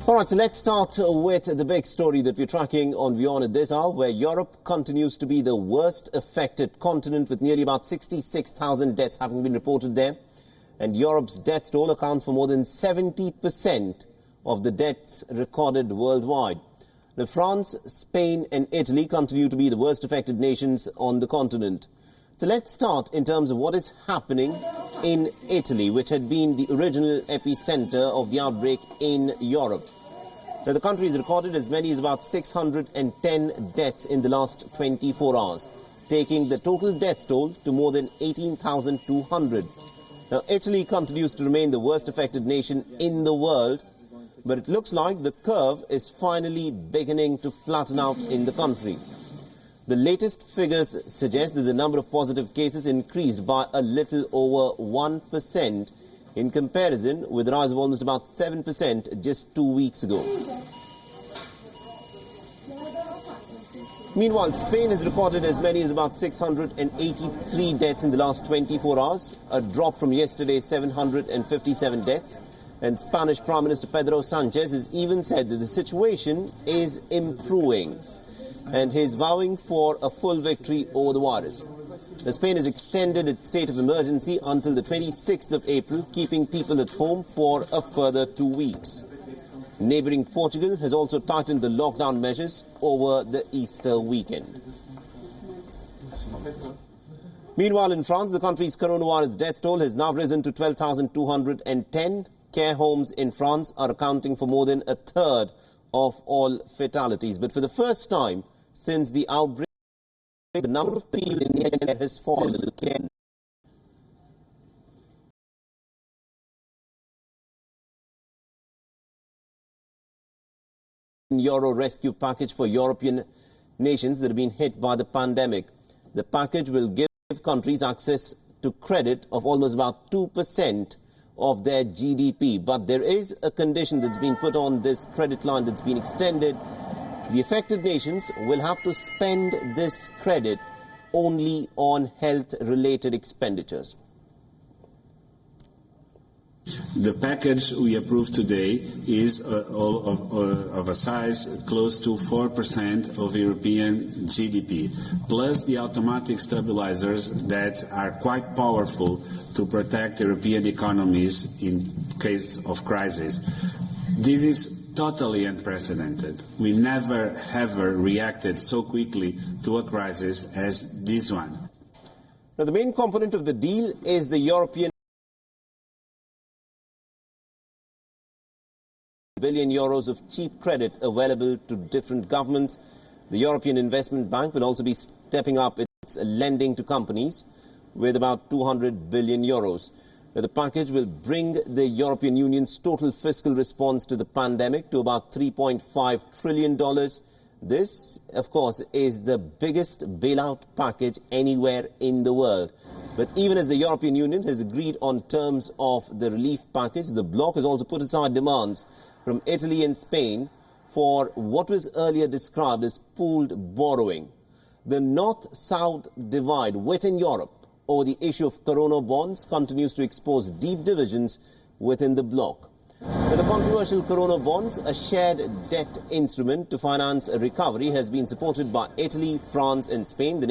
All right, so let's start with the big story that we're tracking on WION at this hour, where Europe continues to be the worst affected continent, with nearly about 66,000 deaths having been reported there. And Europe's death toll accounts for more than 70% of the deaths recorded worldwide. Now, France, Spain and Italy continue to be the worst affected nations on the continent. So let's start in terms of what is happening in Italy, which had been the original epicenter of the outbreak in Europe. Now, the country has recorded as many as about 610 deaths in the last 24 hours, taking the total death toll to more than 18,200. Now, Italy continues to remain the worst affected nation in the world, but it looks like the curve is finally beginning to flatten out in the country. The latest figures suggest that the number of positive cases increased by a little over 1% in comparison with a rise of almost about 7% just 2 weeks ago. Meanwhile, Spain has recorded as many as about 683 deaths in the last 24 hours, a drop from yesterday's 757 deaths. And Spanish Prime Minister Pedro Sanchez has even said that the situation is improving, and he's vowing for a full victory over the virus. Spain has extended its state of emergency until the 26th of April, keeping people at home for a further 2 weeks. Neighbouring Portugal has also tightened the lockdown measures over the Easter weekend. Meanwhile, in France, the country's coronavirus death toll has now risen to 12,210. Care homes in France are accounting for more than a third of all fatalities. But for the first time since the outbreak, the number of people in care has fallen again. Euro rescue package for European nations that have been hit by the pandemic. The package will give countries access to credit of almost about 2% of their GDP. But there is a condition that's been put on this credit line that's been extended. The affected nations will have to spend this credit only on health-related expenditures. The package we approved today is of a size close to 4% of European GDP, plus the automatic stabilizers that are quite powerful to protect European economies in case of crisis. This is totally unprecedented. We never ever reacted so quickly to a crisis as this one. Now, the main component of the deal is the European billion euros of cheap credit available to different governments. The European Investment Bank will also be stepping up its lending to companies with about 200 billion euros. Now, the package will bring the European Union's total fiscal response to the pandemic to about $3.5 trillion. This, of course, is the biggest bailout package anywhere in the world. But even as the European Union has agreed on terms of the relief package, the bloc has also put aside demands from Italy and Spain for what was earlier described as pooled borrowing. The north-south divide within Europe over the issue of corona bonds continues to expose deep divisions within the bloc. Now, the controversial corona bonds, a shared debt instrument to finance a recovery, has been supported by Italy, France and Spain.